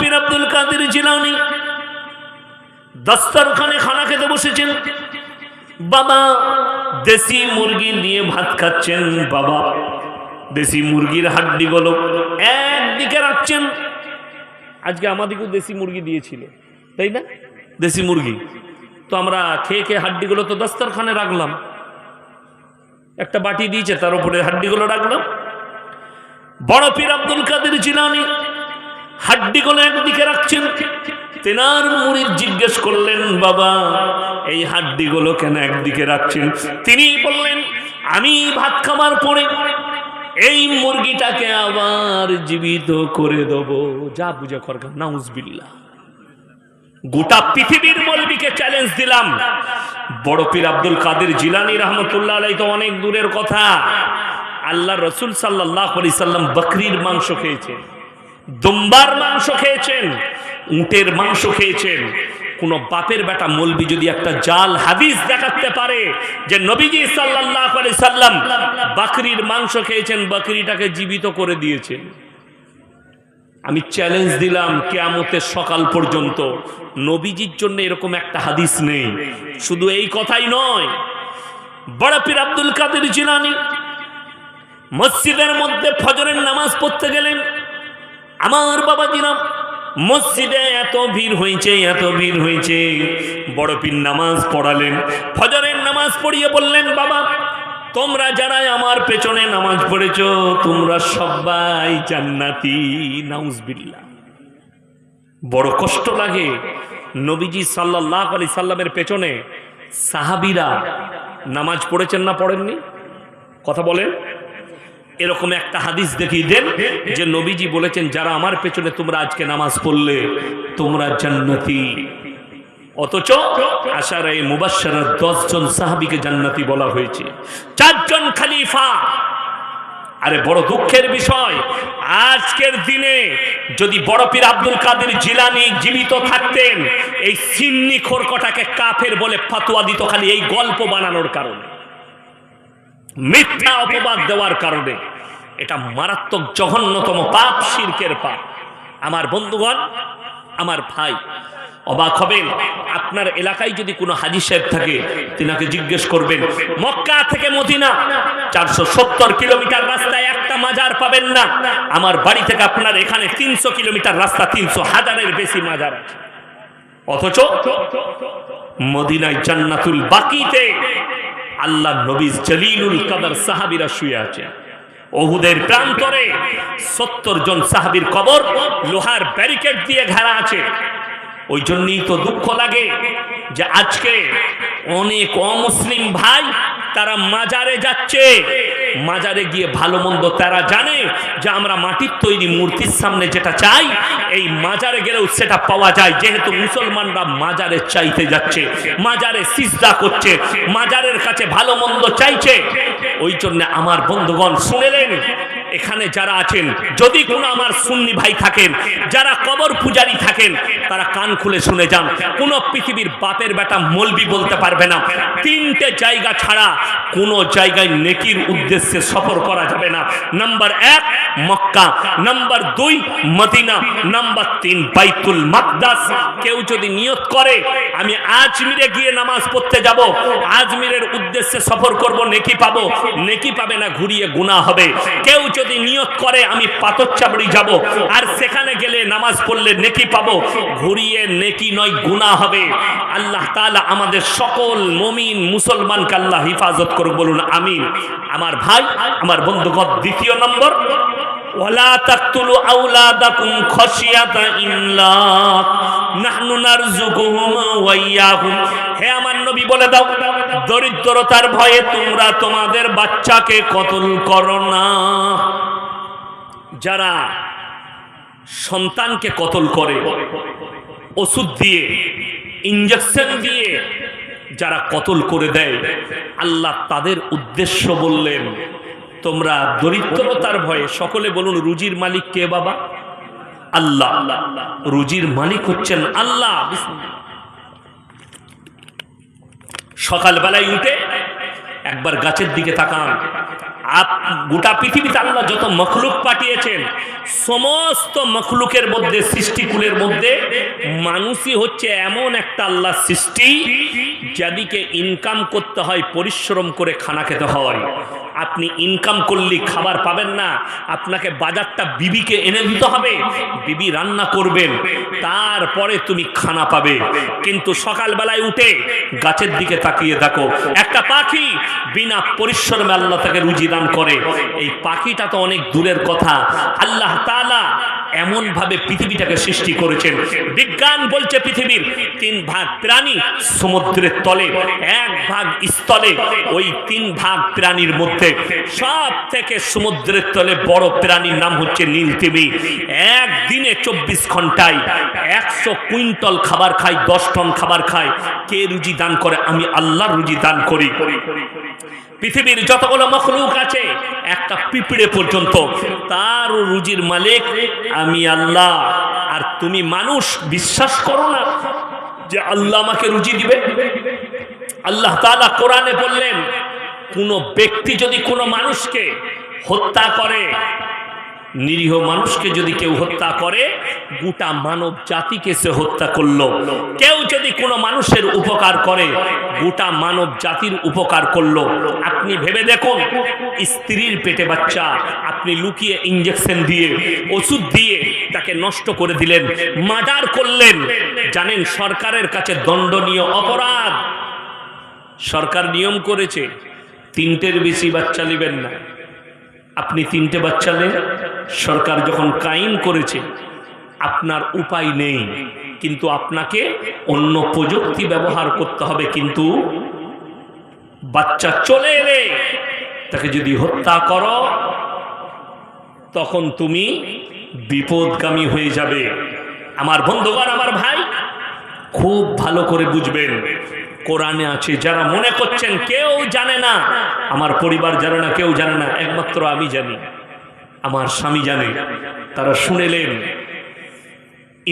পীর আব্দুল কাদের জিলানী দস্তরখানে খানা খেতে বসেছেন। বাবা দেশি মুরগি দিয়ে ভাত খাচ্ছেন। বাবা দেশি মুরগির হাড্ডিগুলো একদিকে রাখছেন। আজকে আমাদেরকেও দেশি মুরগি দিয়েছিল, তাই না? দেশি মুরগি তো আমরা খেয়ে খেয়ে হাড্ডিগুলো তো দস্তরখানে রাখলাম। একটা বাটি দিয়েছে, তার উপরে হাড্ডিগুলো রাখলাম। বড় পীর আব্দুল কাদের জিলানী হাড্ডিগুলো একদিকে রাখছেন। তেনার মুরিদ জিজ্ঞেস করলেন, বাবা এই হাড্ডিগুলো কেন একদিকে রাখছেন? তিনি বললেন, আমি ভাত খাবার পরে এই মুরগিটাকে আবার জীবিত করে দেব। যা বুঝে করগা, নাউজুবিল্লাহ। গোটা পৃথিবীর মৌলবীকে চ্যালেঞ্জ দিলাম। বড় পীর আব্দুল কাদের জিলানী রহমতুল্লাহ আলাইহি তো অনেক দূরের কথা। আল্লাহ রসুল সাল্লাল্লাহু আলাইহি সাল্লাম বকরির মাংস খেয়েছেন, দুম্বার মাংস খেয়েছেন, উটের মাংস খেয়েছেন। কোন বাপের বেটা মৌলবী যদি একটা জাল হাদিস দেখাতে পারে যে নবীজি সাল্লাল্লাহু আলাইহি সাল্লাম বকরির মাংস খেয়েছেন, বকরিটাকে জীবিত করে দিয়েছেন, আমি চ্যালেঞ্জ দিলাম কিয়ামতের সকাল পর্যন্ত নবীজির জন্য এরকম একটা হাদিস নেই। শুধু এই কথাই নয়, বড় পীর আব্দুল কাদের জিলানী মসজিদের মধ্যে ফজরের নামাজ পড়তে গেলেন। আমার বাবাজিরা মসজিদে এত ভিড় হয়েছে, এত ভিড় হয়েছে, বড় পীর নামাজ পড়ালেন। ফজরের নামাজ পড়িয়ে বললেন, বাবা তোমরা যারা আমার পেছনে নামাজ পড়েছো তোমরা সবাই জান্নাতি। নাউজুবিল্লাহ। বড় কষ্ট লাগে। নবীজি সাল্লাল্লাহু আলাইহি সাল্লামের পেছনে সাহাবীরা নামাজ পড়েছেন না পড়েননি? কথা বলেন। এরকম একটা হাদিস দেখিয়ে দেন যে নবীজি বলেছেন যারা আমার পেছনে তোমরা আজকে নামাজ পড়লে তোমরা জান্নাতি। অথচ আশারায়ে মুবাশশারার 10 জন সাহাবীকে জান্নাতি বলা হয়েছে, 4 জন খলিফা। আরে বড় দুঃখের বিষয়, আজকের দিনে যদি বড় পীর আব্দুল কাদের জিলানী জীবিত থাকতেন, এই সিন্নি খোরকটাকে কাফের বলে ফতোয়া দিত খালি এই গল্প বানানোর কারণে, মিথ্যা অপবাদ দেওয়ার কারণে। এটা মারাত্মক জঘন্যতম পাপ, শিরকের পাপ। আমার বন্ধুগণ, আমার ভাই, অবাক হবেন, আপনার এলাকায় যদি কোনো হাজী সাহেব থাকে তিনাকে জিজ্ঞেস করবেন, মক্কা থেকে মদিনা 470 কিলোমিটার রাস্তায় একটা মাজার পাবেন না। আমার বাড়ি থেকে আপনার এখানে 300 কিলোমিটার রাস্তা, 300,000-এর বেশি মাজার আছে। অথচ মদিনায় জান্নাতুল বাকিতে আল্লাহ নবী জলিলুল কদর সাহাবীরা শুয়ে আছে। ওহুদের প্রান্তরে 70 জন সাহাবীর কবর লোহার ব্যারিকেড দিয়ে ঘেরা আছে। ওই জন্যই তো দুঃখ লাগে যে আজকে অনেক অমুসলিম ভাই তারা মাজারে যাচ্ছে। মাজারে গিয়ে ভালো মন্দ তারা জানে যে আমরা মাটির তৈরি মূর্তির সামনে যেটা চাই এই মাজারে গেলেও সেটা পাওয়া যায়। যেহেতু মুসলমানরা মাজারে চাইতে যাচ্ছে, মাজারে সিজদা করছে, মাজারের কাছে ভালো মন্দ চাইছে, ওই জন্য আমার বন্ধুগণ শুনেলেন, এখানে যারা আছেন যদি কোনো আমার সুন্নি ভাই থাকেন যারা কবর পূজারী থাকেন তারা কান খুলে শুনে যান। কোন পৃথিবীর বাপের বেটা মৌলবি বলতে পারবে না 3টে জায়গা ছাড়া কোনো জায়গায় নেকির উদ্দেশ্যে সফর করা যাবে না। Number 1 Mecca, number 2 Medina, number 3 Baitul মাকদাস। কেউ যদি নিয়ত করে আমি আজমিরে গিয়ে নামাজ পড়তে যাব, আজমিরের উদ্দেশ্যে সফর করব, নেকি পাবো, নেকি পাবে না, ঘুরিয়ে গুনাহ হবে। কেউ যদি নিয়ত করে আমি পাথরচাবড়ি যাব আর সেখানে গেলে নামাজ পড়লে নেকি পাবো, ঘুরিয়ে নেকি নয় গুনাহ হবে। আল্লাহ তাআলা আমাদের সকল মুমিন মুসলমানকে আল্লাহ হিফাজত করুক, বলুন আমিন। আমার ভাই, আমার বন্ধুগণ, দ্বিতীয় নম্বর, ওয়ালা তাকতুলু আওলাদাকুম খাশিয়াতা ইমলাক নাহনু নারযুকুহুম ওয়া ইয়াহুম। হে আমার নবী বলে দাও, দরিদ্রতার ভয়ে তোমরা তোমাদের বাচ্চাকে কতল করো না। যারা সন্তানকে কতল করে, ওষুধ দিয়ে, ইনজেকশন দিয়ে যারা কতল করে দেয়, আল্লাহ তাদের উদ্দেশ্য বললেন তোমরা দরিদ্রতার ভয়ে, সকলে বলুন রুজির মালিক কে বাবা? আল্লাহ। রুজির মালিক হচ্ছেন আল্লাহ। সকালবেলায় উঠে একবার গাছের দিকে তাকান, গোটা পৃথিবীতে আল্লাহ যত মখলুক পাঠিয়েছেন, সমস্ত মখলুকের মধ্যে, সৃষ্টিকুলের মধ্যে মানুষই হচ্ছে এমন একটা আল্লাহ সৃষ্টি যাদিকে ইনকাম করতে হয়, পরিশ্রম করে খানা খেতে হয়। আপনি ইনকাম করলে খাবার পাবেন না, আপনাকে বাজারটা বিবিকে এনে দিতে হবে, বিবি রান্না করবেন, তারপরে তুমি খানা পাবে। কিন্তু সকালবেলায় উঠে গাছের দিকে তাকিয়ে দেখো, একটা পাখি বিনা পরিশ্রমে আল্লাহ তাকে রুজি দান করে। এই পাখিটা তো অনেক দূরের কথা, আল্লাহ তাআলা এমন ভাবে পৃথিবীটাকে সৃষ্টি করেছেন। বিজ্ঞান বলছে পৃথিবীর 3 ভাগ প্রাণী সমুদ্রের তলে, 1 ভাগ স্থলে। ওই 3 ভাগ প্রাণীর মধ্যে সব থেকে সমুদ্রের তলে বড় প্রাণীর নাম হচ্ছে নীলতিমি। একদিনে 24 ঘন্টায় 100 কুইন্টাল খাবার খায়, 10 টন খাবার খায়। কে রুজি দান করে? আমি আল্লাহ রুজি দান করি। পৃথিবীর যতগুলো মখলুক আছে, একটা পিঁপড়ে পর্যন্ত, তার রুজির মালিক আমি আল্লাহ। আর তুমি মানুষ বিশ্বাস করো না যে আল্লাহ আমাকে রুজি দিবে? আল্লাহ তাআলা কোরআনে বললেন, কোন ব্যক্তি যদি কোনো মানুষকে হত্যা করে, নিরীহ মানুষকে যদি কেউ হত্যা করে, গোটা মানব জাতিকে সে হত্যা করলো। কেউ যদি কোনো মানুষের উপকার করে, গোটা মানব জাতির উপকার করলো। আপনি ভেবে দেখুন, স্ত্রীর পেটে বাচ্চা, আপনি লুকিয়ে ইঞ্জেকশন দিয়ে, ওষুধ দিয়ে তাকে নষ্ট করে দিলেন, মার্ডার করলেন। জানেন সরকারের কাছে দণ্ডনীয় অপরাধ। সরকার নিয়ম করেছে 3টের বেশি বাচ্চা নেবেন না। আপনি 3টে বাচ্চা নেন, সরকার যখন কায়েম করেছে, আপনার উপায় নেই, কিন্তু আপনাকে অন্য প্রযুক্তি ব্যবহার করতে হবে। কিন্তু বাচ্চা চলে এলে তাকে যদি হত্যা করো, তখন তুমি বিপদগামী হয়ে যাবে। আমার বন্ধুগণ, আমার ভাই, খুব ভালো করে বুঝবেন, কোরআনে আছে। যারা মনে করছেন কেউ জানে না, আমার পরিবার জানে না, কেউ জানে না, একমাত্র আমি জানি, আমার স্বামী জানে, তারা শুনেলেন,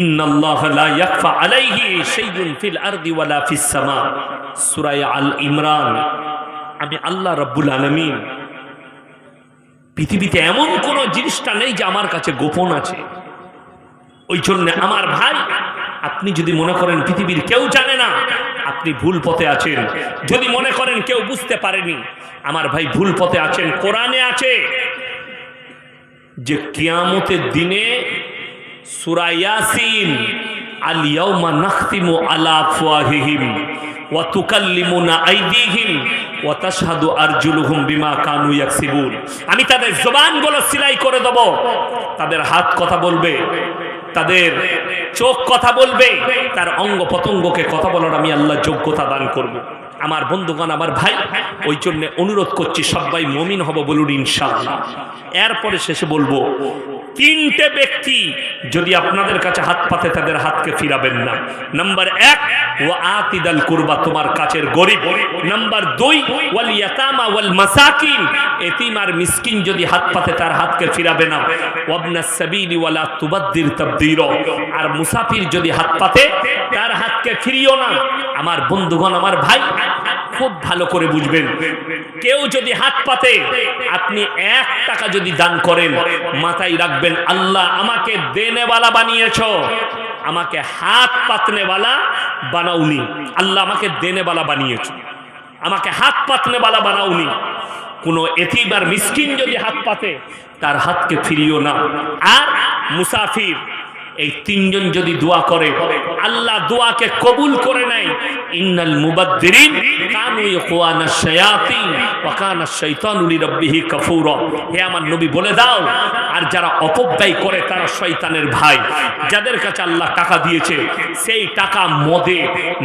ইন্নাল্লাহা লা ইয়াখফা আলাইহি শাইউন ফিল আরদি ওয়ালা ফিস সামা, সূরা আল ইমরান। আমি আল্লাহ রাব্বুল আলামিন, পৃথিবীতে এমন কোন জিনিসটা নেই যে আমার কাছে গোপন আছে। ওই জন্য আমার ভাই, আপনি যদি মনে করেন পৃথিবীর কেউ জানে না, আপনি ভুল পথে আছেন। যদি মনে করেন কেউ বুঝতে পারেনি, আমার ভাই ভুল পথে আছেন। কোরআনে আছে যে কিয়ামতের দিনে সূরা ইয়াসিন, আল ইয়াউমা নাখতিমু আলা আফওয়াহিহিম ওয়া তুকাল্লিমুনা আইদিহিম ওয়া তাশহাদু আরজুলুহুম বিমা কানু ইয়াকসিবুন। আমি তাদের জবানগুলো সিলাই করে দেব, তাদের হাত কথা বলবে, তাদের চোখ কথা বলবে, তার অঙ্গ প্রত্যঙ্গকে কথা বলার আমি আল্লাহ যোগ্যতা দান করব। আমার বন্ধুগণ, আমার ভাই, ওই জন্য অনুরোধ করছি সবাই মুমিন হব, বলুন ইনশাআল্লাহ। এরপরে শেষে বলবো, 3টে ব্যক্তি যদি আপনাদের কাছে হাত পাতে, তাদের হাতকে ফিরাবেন না। নাম্বার 1, ওয়া আতিদাল কুরবা, তোমার কাছের গরিব। নাম্বার 2, ওয়াল ইয়াতামা ওয়াল মাসাকিন, এতিম আর মিসকিন যদি হাত পাতে, তার হাতকে ফিরাবে না। ওয়াবনাস সাবিলি ওয়ালা তুবাদ্দির তাবদীরা, আর মুসাফির যদি হাত পাতে, তার হাতকে ফিরিও না। আমার বন্ধুগণ, আমার ভাই, খুব ভালো করে বুঝবেন, কেউ যদি হাত পাতে, আপনি 1 টাকা যদি দান করেন, মাথায় রাখবেন, আল্লাহ আমাকে দেনেওয়ালা বানিয়েছো, আমাকে হাত পাতনেওয়ালা বানাওনি। আল্লাহ আমাকে দেনেওয়ালা বানিয়েছো, আমাকে হাত পাতনেওয়ালা বানাওনি। কোনো এতিম আর মিসকিন যদি হাত পাতে, তার হাতকে ফিরিও না। আর মুসাফির, এই 3 জন যদি দোয়া করে, আল্লাহ দোয়াকে কবুল করে নেয়। ইন্নাল মুবাদ্দিরিন কানু ইখওয়ানাশ শায়াতিন ওয়া কানা আশ-শাইতানু লিরাব্বিহি কাফুরা। হে আমার নবী, বলে দাও, আর যারা অপব্যয় করে তারা শয়তানের ভাই। যাদের কাছে আল্লাহ টাকা দিয়েছে, সেই টাকা মদে,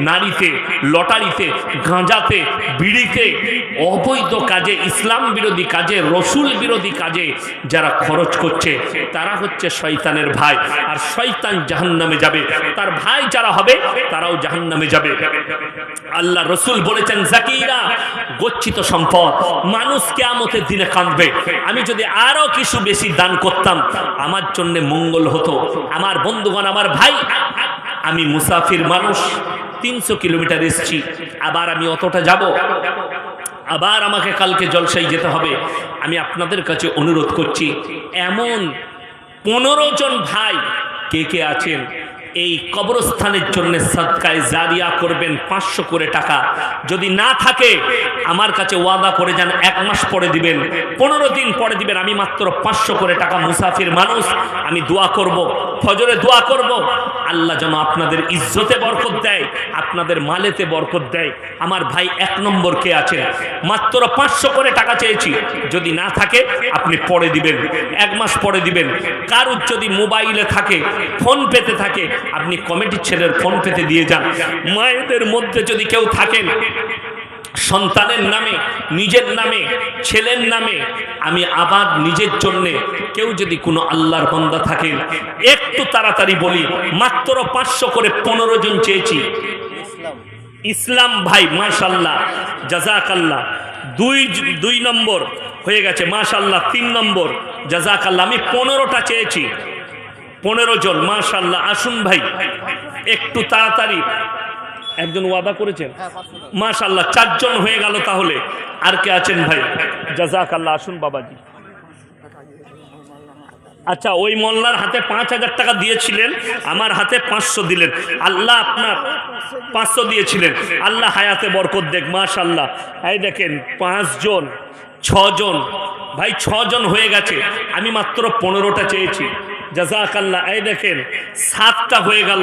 নারীতে, লটারিতে, গাঁজাতে, বিড়িতে, অবৈধ কাজে, ইসলাম বিরোধী কাজে, রসুল বিরোধী কাজে যারা খরচ করছে, তারা হচ্ছে শয়তানের ভাই। আর শয়তান জাহান্নামে যাবে, তার ভাই যারা হবে তারাও জাহান্নামে যাবে। আল্লাহ রসুল বলেছেন, জাকিরা, গচ্ছিত সম্পদ, মানুষ কিয়ামতের দিনে কাঁদবে। আমি যদি আরো কিছু বেশি দান করতাম, আমার জন্য মঙ্গল হতো। আমার বন্ধুগণ, আমার ভাই, আমি মুসাফির মানুষ, 300 কিলোমিটার এসেছি, আবার আমি অতটা যাব। আবার আমাকে কালকে জলসায় যেতে হবে। আমি আপনাদের কাছে অনুরোধ করছি, এমন 15 জন ভাই কে কে আছেন এই কবরস্থানের জন্য সাদকায়ে জারিয়া করবেন 500 করে টাকা। যদি না থাকে আমার কাছে ওয়াদা করে যান 1 মাস পরে দিবেন, 15 দিন পরে দিবেন। আমি মাত্র 500 করে টাকা, মুসাফির মানুষ, আমি দোয়া করব, ফজরে দোয়া করব, আল্লাহ যেন আপনাদের ইজ্জতে বরকত দেয়, আপনাদের মালেতে বরকত দেয়। আমার ভাই 1 নম্বর কে আছেন, মাত্র 500 করে টাকা চেয়েছি, যদি না থাকে আপনি পরে দিবেন, 1 মাস পরে দিবেন। কারুর যদি মোবাইলে থাকে, ফোন পেতে থাকে, আপনি কমিটির ছেলের ফোন পেতে দিয়ে যান। মায়েদের মধ্যে যদি কেউ থাকেন সন্তানের নামে, নিজের নামে, ছেলের নামে, আমি আবার নিজের জন্যে, কেউ যদি কোনো আল্লাহর বান্দা থাকেন একটু তাড়াতাড়ি বলি, মাত্র 500 করে 15 জন চেয়েছি। ইসলাম ভাই মাশাআল্লাহ, জাযাকাল্লাহ। 2 নম্বর হয়ে গেছে মাশাআল্লাহ, 3 নম্বর জাযাকাল্লাহ। আমি 15টা চেয়েছি, 15 জন মাশাআল্লাহ। আসুন ভাই একটু তাড়াতাড়ি, একজন ওয়াদা করেছেন মাশাআল্লাহ, 4 জন হয়ে গেল। তাহলে আর কে আছেন ভাই? জাযাকাল্লাহ। আসুন বাবাজি। আচ্ছা, ওই মোল্লার হাতে 5000 টাকা দিয়েছিলেন, আমার হাতে 500 দিলেন। আল্লাহ আপনার 500 দিয়েছিলেন, আল্লাহ হায়াতে বরকত দেখ মাশাআল্লাহ। এই দেখেন 5 জন, 6 জন ভাই, 6 জন হয়ে গেছে। আমি মাত্র 15টা চেয়েছি, জাযাকাল্লাহ। এই দেখেন 7টা হয়ে গেল।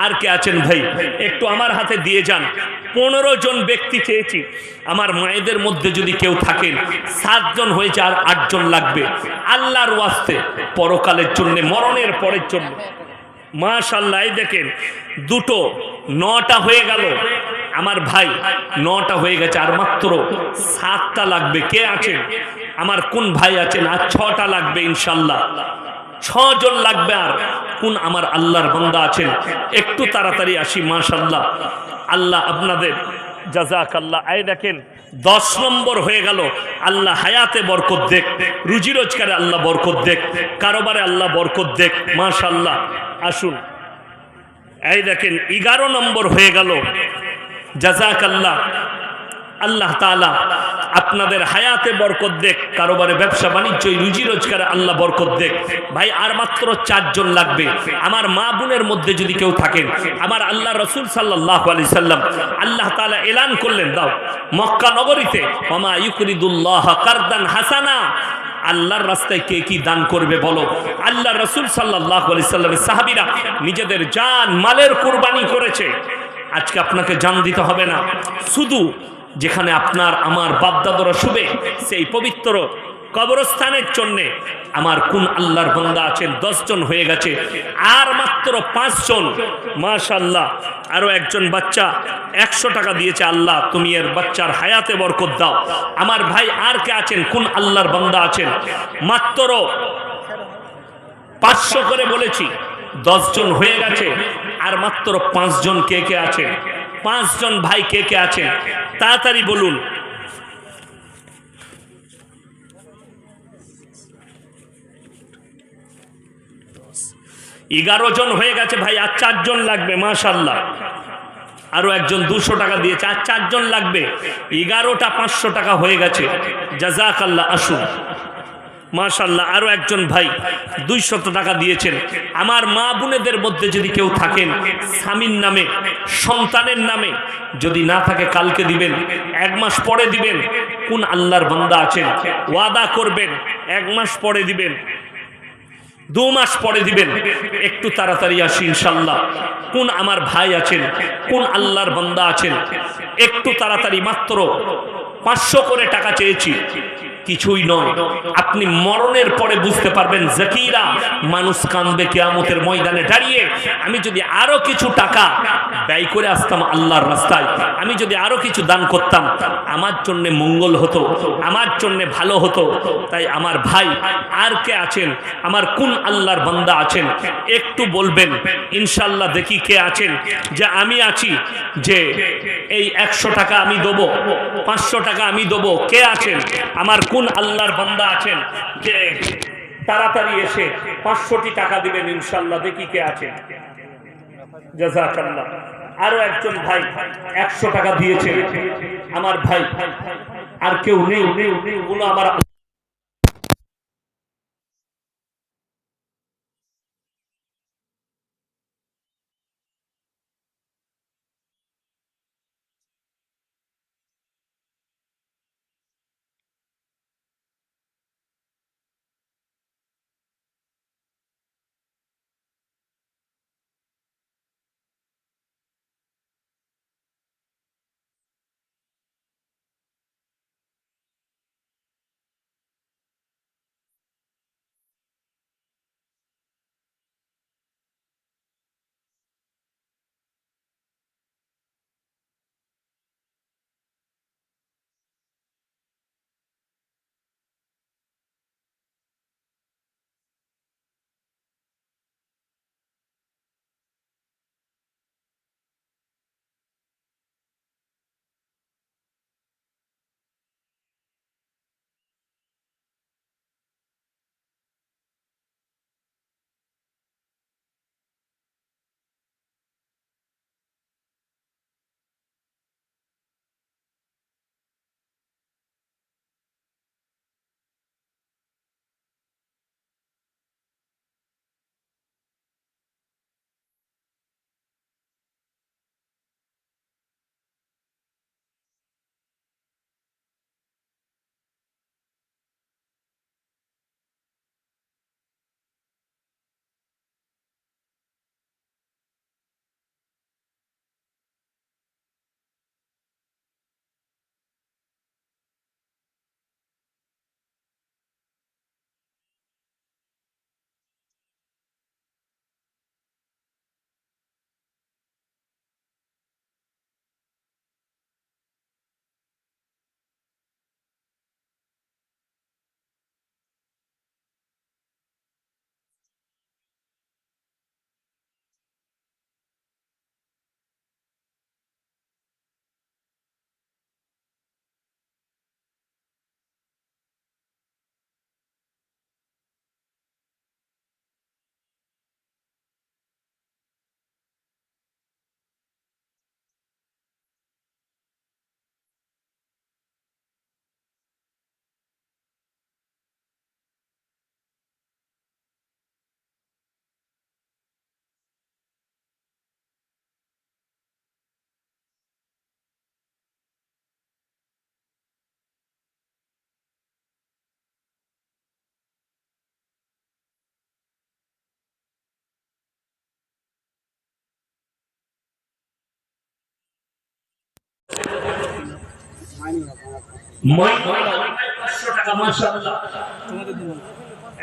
আর কে আছেন ভাই? একটু আমার হাতে দিয়ে যান। 15 জন ব্যক্তি চেয়েছি। আমার মায়েদের মধ্যে যদি কেউ থাকেন, 7 জন হয়েছে, আর 8 জন লাগবে আল্লাহর ওয়াস্তে, পরকালের জন্য, মরণের পরের জন্য মাশাআল্লাহ। এই দেখেন 2টো, 9টা হয়ে গেল। আমার ভাই 9টা হয়ে গেছে, আর মাত্র 7টা লাগবে। কে আছেন? আমার কোন ভাই আছেন? আর 6টা লাগবে ইনশাআল্লাহ, 6 জন লাগবে। আর কোন আমার আল্লাহর বান্দা আছেন? একটু তাড়াতাড়ি আসি মাশাআল্লাহ। আল্লাহ আপনাদের জাযাকাল্লাহ। এই দেখেন 10 নম্বর হয়ে গেল। আল্লাহ হায়াতে বরকত দেখ, রুজি রোজগারে আল্লাহ বরকত দেখ, কারোবারে আল্লাহ বরকত দেখ মাশাআল্লাহ। আসুন। এই দেখেন 11 নম্বর হয়ে গেল, জাযাকাল্লাহ। আল্লাহ তাআলা আপনাদের হায়াতে বরকত দেখ, কারোবারে, ব্যবসা বাণিজ্য, রুজি রোজগারে আল্লাহ বরকত দেখ। ভাই আর মাত্র 4 জন লাগবে। আমার মা বোনের মধ্যে যদি কেউ থাকেন, আমার আল্লাহ রাসূল সাল্লাল্লাহু আলাইহি সাল্লাম, আল্লাহ তাআলা এলান করলেন, দাও মক্কা নগরীতে, ওয়ামা ইউকরিদুল্লাহ কারদান হাসানা, আল্লাহর রাস্তায় কে কি দান করবে বলো? আল্লাহ রাসূল সাল্লাল্লাহু আলাইহি সাল্লামের সাহাবীরা নিজেদের জান মালের কুরবানি করেছে। আজকে আপনাকে জান দিতে হবে না, শুধু যেখানে আপনার আমার বাপদাদারা শুবে, সেই পবিত্র কবরস্থানের জন্যে আমার কোন আল্লাহর বান্দা আছেন? 10 জন হয়ে গেছে, আর মাত্র 5 জন মাশাআল্লাহ। আরো একজন বাচ্চা 100 টাকা দিয়েছে, আল্লাহ তুমি এর বাচ্চার হায়াতে বরকত দাও। আমার ভাই আর কে আছেন? কোন আল্লাহর বান্দা আছেন? মাত্র 500 করে বলেছি, 10 জন হয়ে গেছে, আর মাত্র 5 জন কে কে আছে? 5 জন ভাই কে কে আছেন? তাড়াতাড়ি বলুন। 11 জন হয়ে গেছে ভাই, আর 4 জন লাগবে মাশাআল্লাহ। আরো একজন 200 টাকা দিয়েছে, আর 4 জন লাগবে। 11টা 500 টাকা হয়ে গেছে, জাযাকাল্লাহ। আসুন মাশাআল্লাহ। আরো একজন ভাই 200 টাকা দিয়েছেন। আমার মা বোনেদের মধ্যে যদি কেউ থাকেন, স্বামীর নামে, সন্তানের নামে, যদি না থাকে কালকে দিবেন, 1 মাস পরে দিবেন। কোন আল্লাহর বান্দা আছেন? ওয়াদা করবেন 1 মাস পরে দিবেন, 2 মাস পরে দিবেন। একটু তাড়াতাড়ি আসি ইনশাআল্লাহ। কোন আমার ভাই আছেন? কোন আল্লাহর বান্দা আছেন? একটু তাড়াতাড়ি। মাত্র 500 করে টাকা চেয়েছি, কিছুই নয়। আপনি মরণের পরে বুঝতে পারবেন, জাকিরা মানুষ কাঁদবে কিয়ামতের ময়দানে দাঁড়িয়ে। আমি যদি আরো কিছু টাকা ব্যয় করে আসতাম আল্লাহর রাস্তায়, আমি যদি আরো কিছু দান করতাম, আমার জন্য মঙ্গল হতো, আমার জন্য ভালো হতো। তাই আমার ভাই আর কে আছেন? আমার কোন আল্লাহর বান্দা আছেন? একটু বলবেন ইনশাআল্লাহ। দেখি কে আছেন যে আমি আছি, যে এই 100 টাকা আমি দেবো, 500 টাকা আমি দেবো। কে আছেন? আমার কোন আল্লাহর বান্দা আছেন যে তাড়াতাড়ি এসে 500টি টাকা দিবেন ইনশাআল্লাহ? দেখি কে আছেন, জাযাকাল্লাহ। আরো একজন ভাই 100 টাকা দিয়েছেন। আমার ভাই আর কেউ নেই, ওগুলো আবার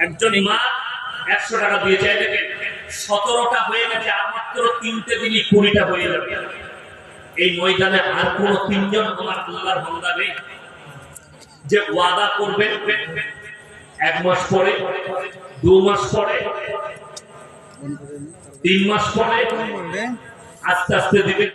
একজন মা 100 টাকা দিয়ে চাই দেখেন 17টা হয়ে গেছে, আর মাত্র 3টে দিনই 20টা হয়ে যাবে। এই ময়দানে আর কোন 3জন আমার আল্লাহর বান্দা নেই যে ওয়াদা করবে 1 মাস পরে, 2 মাস পরে, 3 মাস পরে আস্তে আস্তে দিবে।